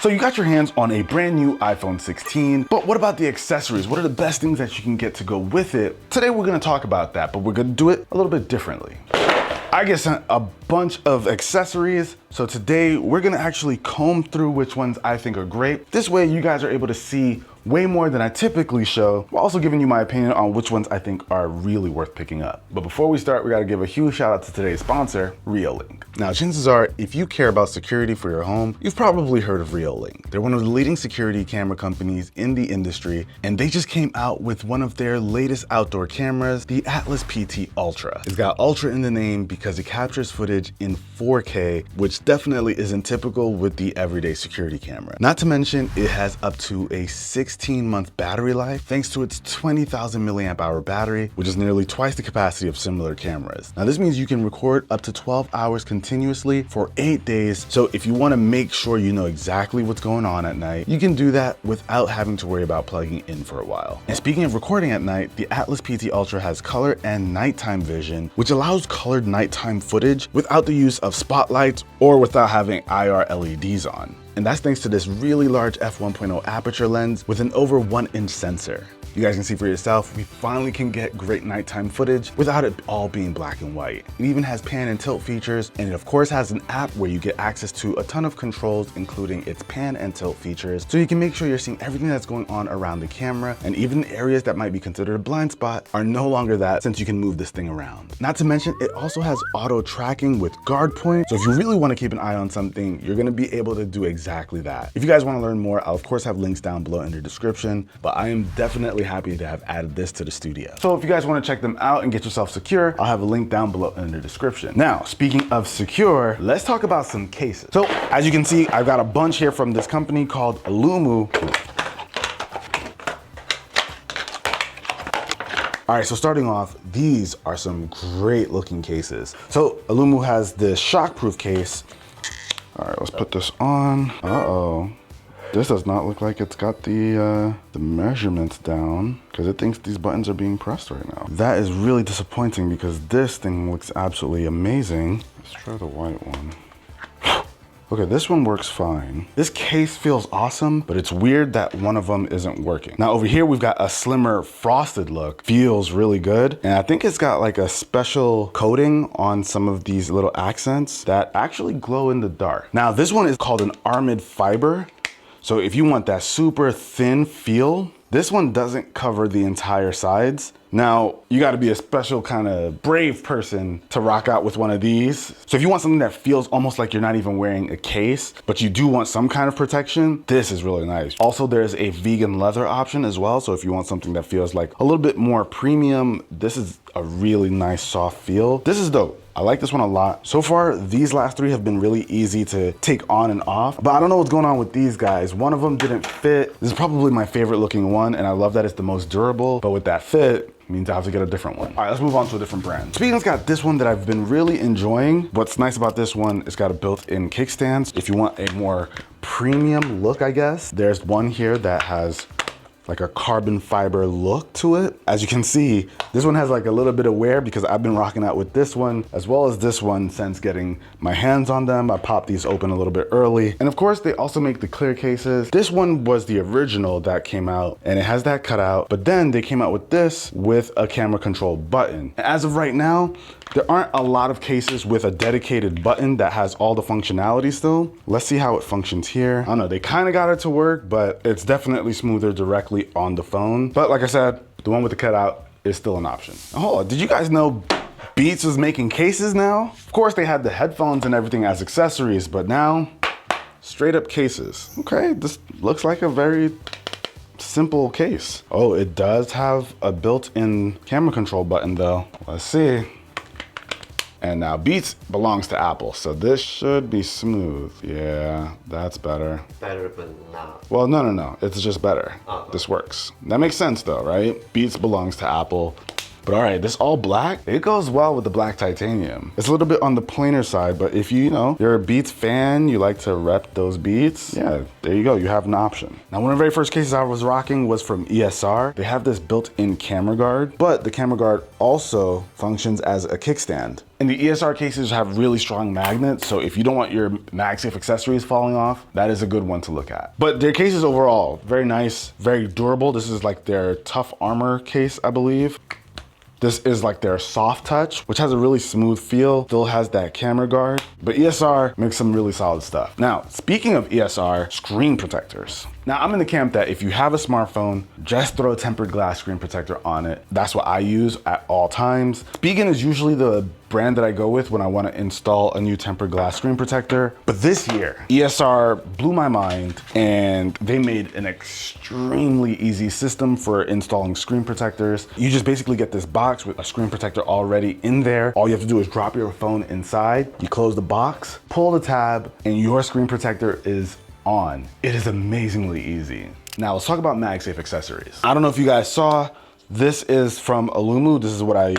So you got your hands on a brand new iPhone 16, but what about the accessories? What are the best things that you can get to go with it? Today we're gonna talk about that, but we're gonna do it a little bit differently. I get sent a bunch of accessories, so today we're gonna actually comb through which ones I think are great. This way you guys are able to see way more than I typically show, while also giving you my opinion on which ones I think are really worth picking up. But before we start, we gotta give a huge shout out to today's sponsor, Reolink. Now, chances are, if you care about security for your home, you've probably heard of Reolink. They're one of the leading security camera companies in the industry, and they just came out with one of their latest outdoor cameras, the Atlas PT Ultra. It's got Ultra in the name because it captures footage in 4K, which definitely isn't typical with the everyday security camera. Not to mention, it has up to a 16-month battery life thanks to its 20,000 milliamp hour battery, which is nearly twice the capacity of similar cameras. Now, this means you can record up to 12 hours continuously for 8 days. So if you want to make sure you know exactly what's going on at night, you can do that without having to worry about plugging in for a while. And speaking of recording at night, the Atlas PT Ultra has color and nighttime vision, which allows colored nighttime footage without the use of spotlights or without having IR LEDs on. And that's thanks to this really large f1.0 aperture lens with an over 1-inch sensor. You guys can see for yourself, we finally can get great nighttime footage without it all being black and white. It even has pan and tilt features, and it of course has an app where you get access to a ton of controls, including its pan and tilt features, so you can make sure you're seeing everything that's going on around the camera, and even areas that might be considered a blind spot are no longer that, since you can move this thing around. Not to mention, it also has auto tracking with guard points, so if you really want to keep an eye on something, you're going to be able to do exactly that. If you guys want to learn more, I'll of course have links down below in the description, but I am definitely happy to have added this to the studio. So if you guys want to check them out and get yourself secure, I'll have a link down below in the description. Now, speaking of secure, let's talk about some cases. So as you can see, I've got a bunch here from this company called Lumu. All right, so starting off, these are some great looking cases. So Lumu has this shockproof case. All right, let's put this on. Uh-oh. This does not look like it's got the measurements down, because it thinks these buttons are being pressed right now. That is really disappointing because this thing looks absolutely amazing. Let's try the white one. Okay, this one works fine. This case feels awesome, but it's weird that one of them isn't working. Now over here, we've got a slimmer frosted look. Feels really good. And I think it's got like a special coating on some of these little accents that actually glow in the dark. Now this one is called an armored fiber. So if you want that super thin feel, this one doesn't cover the entire sides. Now, you gotta be a special kind of brave person to rock out with one of these. So if you want something that feels almost like you're not even wearing a case, but you do want some kind of protection, this is really nice. Also, there's a vegan leather option as well. So if you want something that feels like a little bit more premium, this is a really nice soft feel. This is dope. I like this one a lot. So far, these last three have been really easy to take on and off, but I don't know what's going on with these guys. One of them didn't fit. This is probably my favorite looking one, and I love that it's the most durable, but with that fit, means I have to get a different one. All right, let's move on to a different brand. Speeding's got this one that I've been really enjoying. What's nice about this one, it's got a built-in kickstand. If you want a more premium look, I guess, there's one here that has like a carbon fiber look to it. As you can see, this one has like a little bit of wear because I've been rocking out with this one as well as this one since getting my hands on them. I popped these open a little bit early. And of course, they also make the clear cases. This one was the original that came out and it has that cutout, but then they came out with this with a camera control button. As of right now, there aren't a lot of cases with a dedicated button that has all the functionality still. Let's see how it functions here. I don't know, they kind of got it to work, but it's definitely smoother directly on the phone. But like I said, the one with the cutout is still an option. Hold on, did you guys know Beats was making cases now? Of course, they had the headphones and everything as accessories, but now, straight up cases. Okay, this looks like a very simple case. Oh, it does have a built-in camera control button though. Let's see. And now Beats belongs to Apple, so this should be smooth. Yeah, that's better. Better, but not. Well, no, it's just better. Oh. This works. That makes sense though, right? Beats belongs to Apple. But all right, this all black, it goes well with the black titanium. It's a little bit on the plainer side, but if you're a Beats fan, you like to rep those Beats, yeah, there you go, you have an option. Now, one of the very first cases I was rocking was from ESR. They have this built-in camera guard, but the camera guard also functions as a kickstand. And the ESR cases have really strong magnets, so if you don't want your MagSafe accessories falling off, that is a good one to look at. But their cases overall, very nice, very durable. This is like their tough armor case, I believe. This is like their soft touch, which has a really smooth feel, still has that camera guard, but ESR makes some really solid stuff. Now, speaking of ESR, screen protectors. Now, I'm in the camp that if you have a smartphone, just throw a tempered glass screen protector on it. That's what I use at all times. Spigen is usually the brand that I go with when I want to install a new tempered glass screen protector. But this year, ESR blew my mind and they made an extremely easy system for installing screen protectors. You just basically get this box with a screen protector already in there. All you have to do is drop your phone inside, you close the box, pull the tab, and your screen protector is on. It is amazingly easy. Now let's talk about MagSafe accessories. I don't know if you guys saw, this is from Alumu. This is what I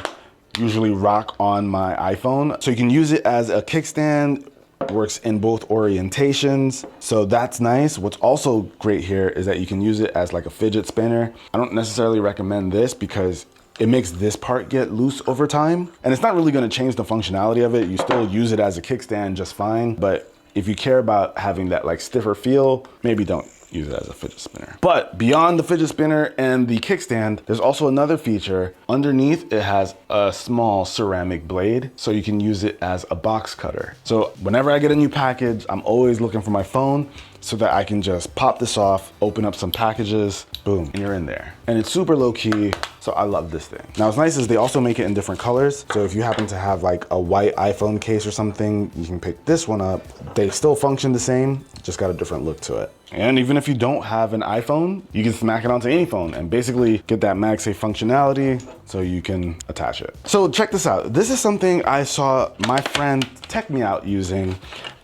usually rock on my iPhone. So you can use it as a kickstand, works in both orientations. So that's nice. What's also great here is that you can use it as like a fidget spinner. I don't necessarily recommend this because it makes this part get loose over time. And it's not really gonna change the functionality of it. You still use it as a kickstand just fine, but if you care about having that like stiffer feel, maybe don't use it as a fidget spinner. But beyond the fidget spinner and the kickstand, there's also another feature. Underneath, it has a small ceramic blade, so you can use it as a box cutter. So whenever I get a new package, I'm always looking for my phone so that I can just pop this off, open up some packages, boom, and you're in there. And it's super low key, so I love this thing. Now what's nice is they also make it in different colors. So if you happen to have like a white iPhone case or something, you can pick this one up. They still function the same, just got a different look to it. And even if you don't have an iPhone, you can smack it onto any phone and basically get that MagSafe functionality so you can attach it. So check this out. This is something I saw my friend tech me out using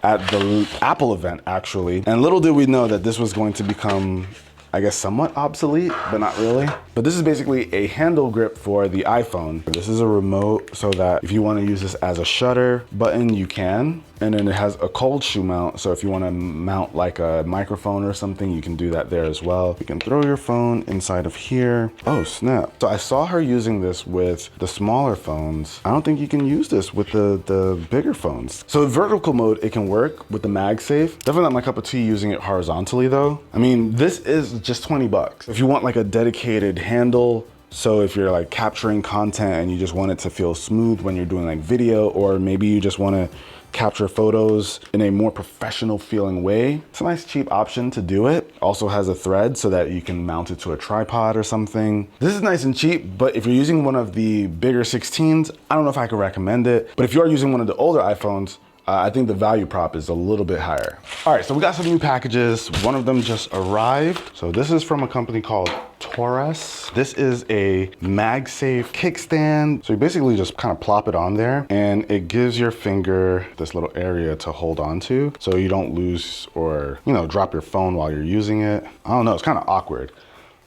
at the Apple event actually. And little did we know that this was going to become, I guess, somewhat obsolete, but not really. But this is basically a handle grip for the iPhone. This is a remote so that if you want to use this as a shutter button, you can. And then it has a cold shoe mount. So if you want to mount like a microphone or something, you can do that there as well. You can throw your phone inside of here. Oh, snap. So I saw her using this with the smaller phones. I don't think you can use this with the bigger phones. So in vertical mode, it can work with the MagSafe. Definitely not my cup of tea using it horizontally though. I mean, this is just 20 bucks. If you want like a dedicated handle, so if you're like capturing content and you just want it to feel smooth when you're doing like video, or maybe you just want to capture photos in a more professional feeling way, it's a nice cheap option to do it. Also has a thread so that you can mount it to a tripod or something. This is nice and cheap, but if you're using one of the bigger 16s, I don't know if I could recommend it. But if you are using one of the older iPhones, I think the value prop is a little bit higher. All right, so we got some new packages. One of them just arrived. So this is from a company called Taurus. This is a MagSafe kickstand. So you basically just kind of plop it on there and it gives your finger this little area to hold on to so you don't lose or, drop your phone while you're using it. I don't know, it's kind of awkward.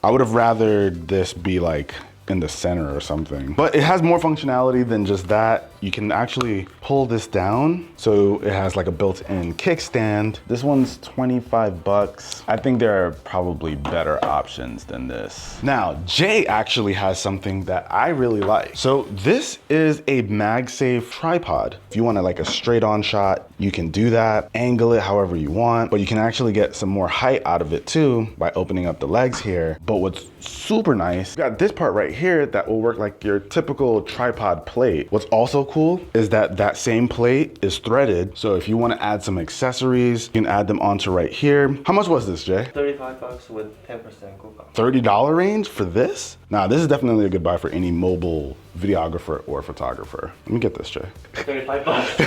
I would have rather this be like in the center or something, but it has more functionality than just that. You can actually pull this down. So it has like a built-in kickstand. This one's 25 bucks. I think there are probably better options than this. Now, Jay actually has something that I really like. So this is a MagSafe tripod. If you want like a straight on shot, you can do that, angle it however you want, but you can actually get some more height out of it too by opening up the legs here. But what's super nice, you got this part right here that will work like your typical tripod plate. What's also cool is that that same plate is threaded. So if you want to add some accessories, you can add them onto right here. How much was this, Jay? 35 bucks with 10% coupon. $30 range for this? Nah, this is definitely a good buy for any mobile videographer or photographer. Let me get this, Jay. 35 bucks.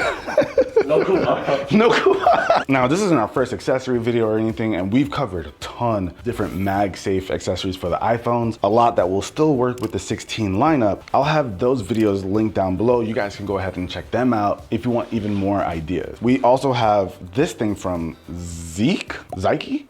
No coupon. No coupon. Now, this isn't our first accessory video or anything, and we've covered a ton of different MagSafe accessories for the iPhones, a lot that will still work with the 16 lineup. I'll have those videos linked down below. You guys can go ahead and check them out if you want even more ideas. We also have this thing from Zeek? Nike?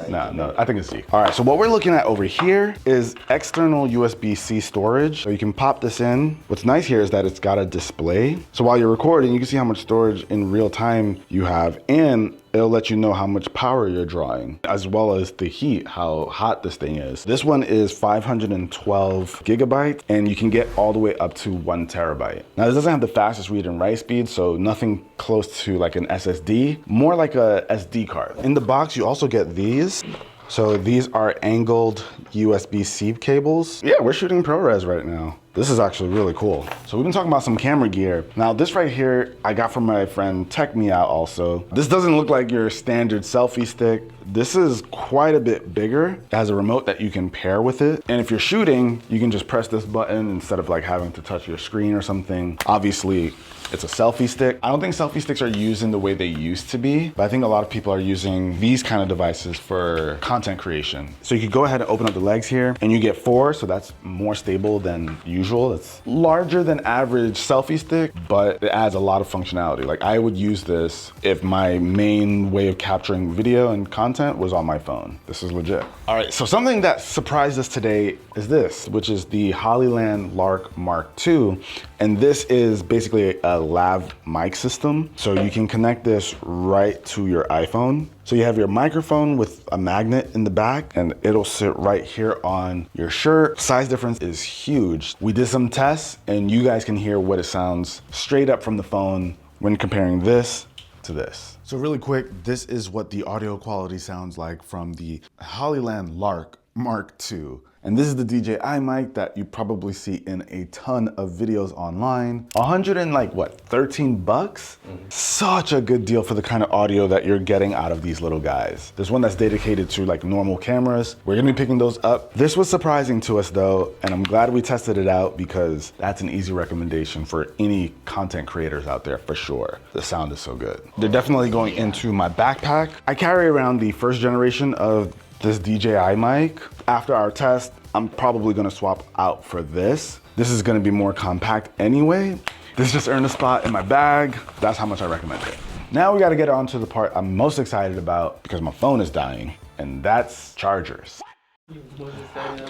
No, I think it's Zeek. All right, so what we're looking at over here is external USB-C storage. So you can can pop this in. What's nice here is that it's got a display. So while you're recording, you can see how much storage in real time you have, and it'll let you know how much power you're drawing, as well as the heat, how hot this thing is. This one is 512 gigabytes, and you can get all the way up to 1 terabyte. Now, this doesn't have the fastest read and write speed, so nothing close to like an SSD, more like a SD card. In the box, you also get these. So these are angled USB-C cables. Yeah, we're shooting ProRes right now. This is actually really cool. So we've been talking about some camera gear. Now this right here, I got from my friend Tech Me Out also. This doesn't look like your standard selfie stick. This is quite a bit bigger. It has a remote that you can pair with it. And if you're shooting, you can just press this button instead of like having to touch your screen or something. Obviously, it's a selfie stick. I don't think selfie sticks are used in the way they used to be, but I think a lot of people are using these kind of devices for content creation. So you could go ahead and open up the legs here and you get 4, so that's more stable than usual. It's larger than average selfie stick, but it adds a lot of functionality. Like I would use this if my main way of capturing video and content was on my phone. This is legit. All right, so something that surprised us today is this, which is the Hollyland Lark Mark II. And this is basically a lav mic system. So you can connect this right to your iPhone. So you have your microphone with a magnet in the back and it'll sit right here on your shirt. Size difference is huge. We did some tests and you guys can hear what it sounds straight up from the phone when comparing this to this. So really quick, this is what the audio quality sounds like from the Hollyland Lark Mark II. And this is the DJI mic that you probably see in a ton of videos online. 13 bucks? Such a good deal for the kind of audio that you're getting out of these little guys. There's one that's dedicated to like normal cameras. We're gonna be picking those up. This was surprising to us though, and I'm glad we tested it out because that's an easy recommendation for any content creators out there for sure. The sound is so good. They're definitely going into my backpack. I carry around the first generation of this DJI mic. After our test, I'm probably gonna swap out for this. This is gonna be more compact anyway. This just earned a spot in my bag. That's how much I recommend it. Now we gotta get on to the part I'm most excited about because my phone is dying, and that's chargers.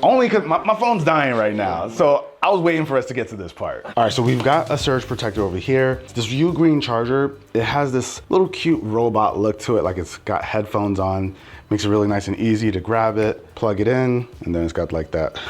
Only because my phone's dying right now. So I was waiting for us to get to this part. All right, so we've got a surge protector over here. This U-Green charger, it has this little cute robot look to it, like it's got headphones on. Makes it really nice and easy to grab it, plug it in, and then it's got like that.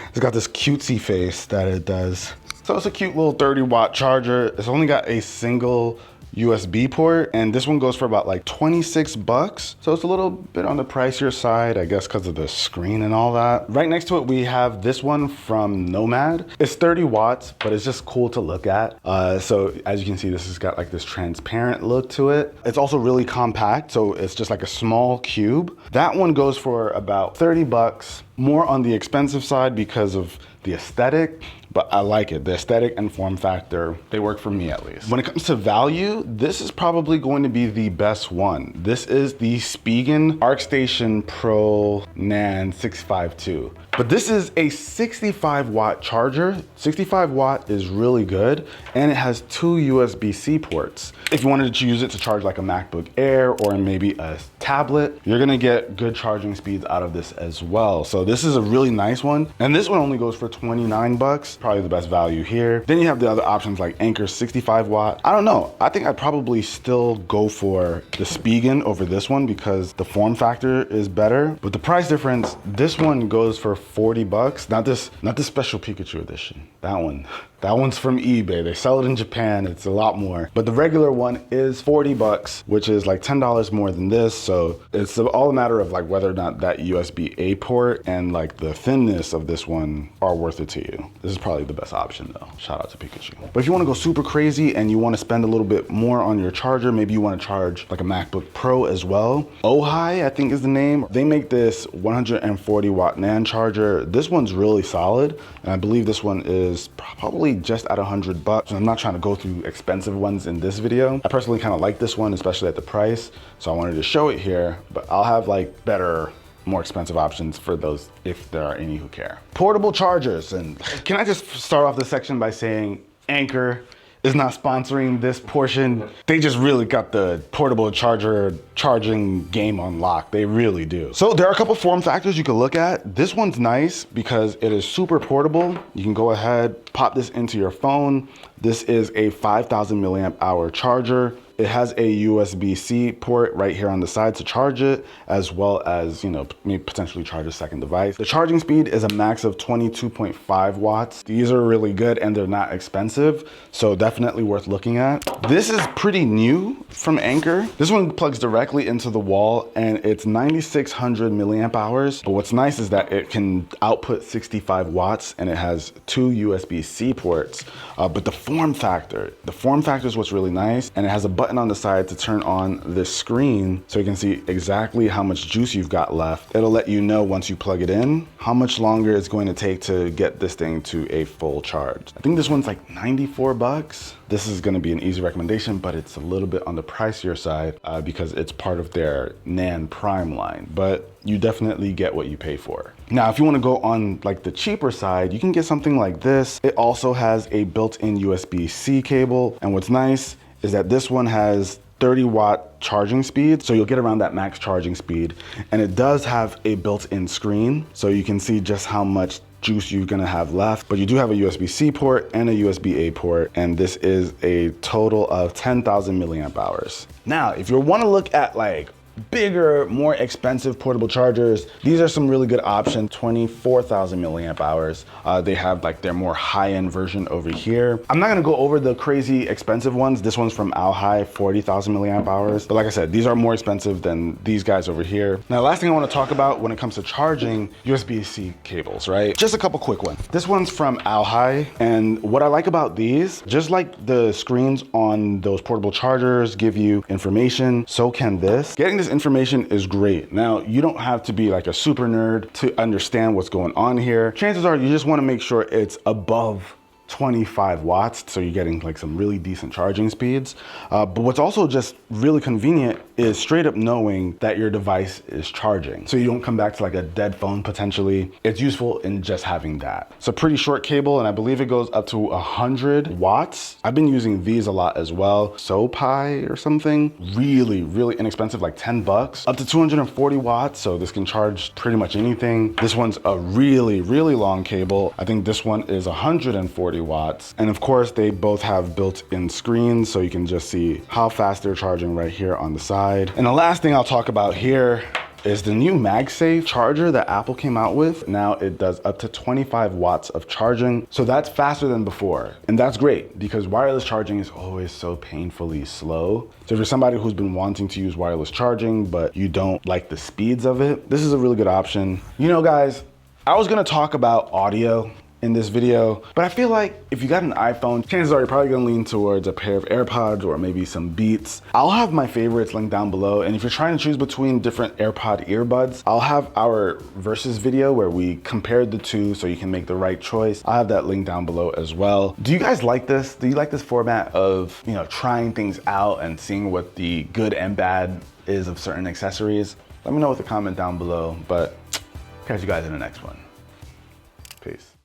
It's got this cutesy face that it does. So it's a cute little 30-watt charger. It's only got a single USB port, and this one goes for about like 26 bucks. So it's a little bit on the pricier side, I guess because of the screen and all that. Right next to it, we have this one from Nomad. It's 30 watts, but it's just cool to look at. So as you can see, this has got like this transparent look to it. It's also really compact, so it's just like a small cube. That one goes for about 30 bucks, more on the expensive side because of the aesthetic, but I like it. The aesthetic and form factor, they work for me at least. When it comes to value, this is probably going to be the best one. This is the Spigen ArcStation Pro NAND 652. But this is a 65 watt charger. 65 watt is really good, and it has 2 USB-C ports. If you wanted to use it to charge like a MacBook Air or maybe a tablet, you're gonna get good charging speeds out of this as well. So this is a really nice one. And this one only goes for 29 bucks, probably the best value here. Then you have the other options like Anker 65 watt. I don't know, I think I'd probably still go for the Spigen over this one because the form factor is better. But the price difference, this one goes for 40 bucks. Not this special Pikachu edition. That one's from eBay. They sell it in Japan. It's a lot more. But the regular one is 40 bucks, which is like $10 more than this. So it's all a matter of like whether or not that USB-A port and like the thinness of this one are worth it to you. This is probably the best option though. Shout out to Pikachu. But if you want to go super crazy and you want to spend a little bit more on your charger, maybe you want to charge like a MacBook Pro as well. Ojai, I think is the name. They make this 140 watt NAND charger. This one's really solid. And I believe this one is probably just at 100 bucks. I'm not trying to go through expensive ones in this video. I personally kind of like this one, especially at the price. So I wanted to show it here, but I'll have like better, more expensive options for those if there are any who care. Portable chargers. And can I just start off this section by saying Anker is not sponsoring this portion. They just really got the portable charger charging game on lock. They really do. So there are a couple form factors you can look at. This one's nice because it is super portable. You can go ahead, pop this into your phone. This is a 5,000 milliamp hour charger. It has a USB-C port right here on the side to charge it, as well as, you know, maybe potentially charge a second device. The charging speed is a max of 22.5 watts. These are really good and they're not expensive, so definitely worth looking at. This is pretty new from Anker. This one plugs directly into the wall and it's 9,600 milliamp hours. But what's nice is that it can output 65 watts and it has 2 USB-C ports. But the form factor is what's really nice, and it has a button on the side to turn on this screen so you can see exactly how much juice you've got left. It'll let you know once you plug it in how much longer it's going to take to get this thing to a full charge. I think this one's like 94 bucks. This is going to be an easy recommendation, but it's a little bit on the pricier side because it's part of their NAND Prime line, but you definitely get what you pay for. Now, if you want to go on like the cheaper side, you can get something like this. It also has a built-in USB-C cable, and what's nice is that this one has 30-watt charging speed, so you'll get around that max charging speed. And it does have a built-in screen, so you can see just how much juice you're gonna have left. But you do have a USB-C port and a USB-A port, and this is a total of 10,000 milliamp hours. Now, if you wanna look at like bigger, more expensive portable chargers, these are some really good options. 24,000 milliamp hours. They have like their more high-end version over here. I'm not gonna go over the crazy expensive ones. This one's from Alhai, 40,000 milliamp hours. But like I said, these are more expensive than these guys over here. Now, the last thing I wanna talk about when it comes to charging, USB-C cables, right? Just a couple quick ones. This one's from Alhai, and what I like about these, just like the screens on those portable chargers give you information, so can this. Getting this information is great. Now, you don't have to be like a super nerd to understand what's going on here. Chances are you just want to make sure it's above 25 watts, so you're getting like some really decent charging speeds. But what's also just really convenient is straight up knowing that your device is charging, so you don't come back to like a dead phone potentially. It's useful in just having that. It's a pretty short cable, and I believe it goes up to 100 watts. I've been using these a lot as well. SoPi or something. Really, really inexpensive, like 10 bucks. Up to 240 watts, so this can charge pretty much anything. This one's a really, really long cable. I think this one is 140 watts. And of course, they both have built-in screens, so you can just see how fast they're charging right here on the side. And the last thing I'll talk about here is the new MagSafe charger that Apple came out with. Now it does up to 25 watts of charging. So that's faster than before. And that's great because wireless charging is always so painfully slow. So if you're somebody who's been wanting to use wireless charging, but you don't like the speeds of it, this is a really good option. You know, guys, I was gonna talk about audio in this video, but I feel like if you got an iPhone, chances are you're probably gonna lean towards a pair of AirPods or maybe some Beats. I'll have my favorites linked down below, and if you're trying to choose between different AirPod earbuds, I'll have our versus video where we compared the two so you can make the right choice. I'll have that link down below as well. Do you guys like this? Do you like this format of, you know, trying things out and seeing what the good and bad is of certain accessories? Let me know with a comment down below, but catch you guys in the next one. Peace.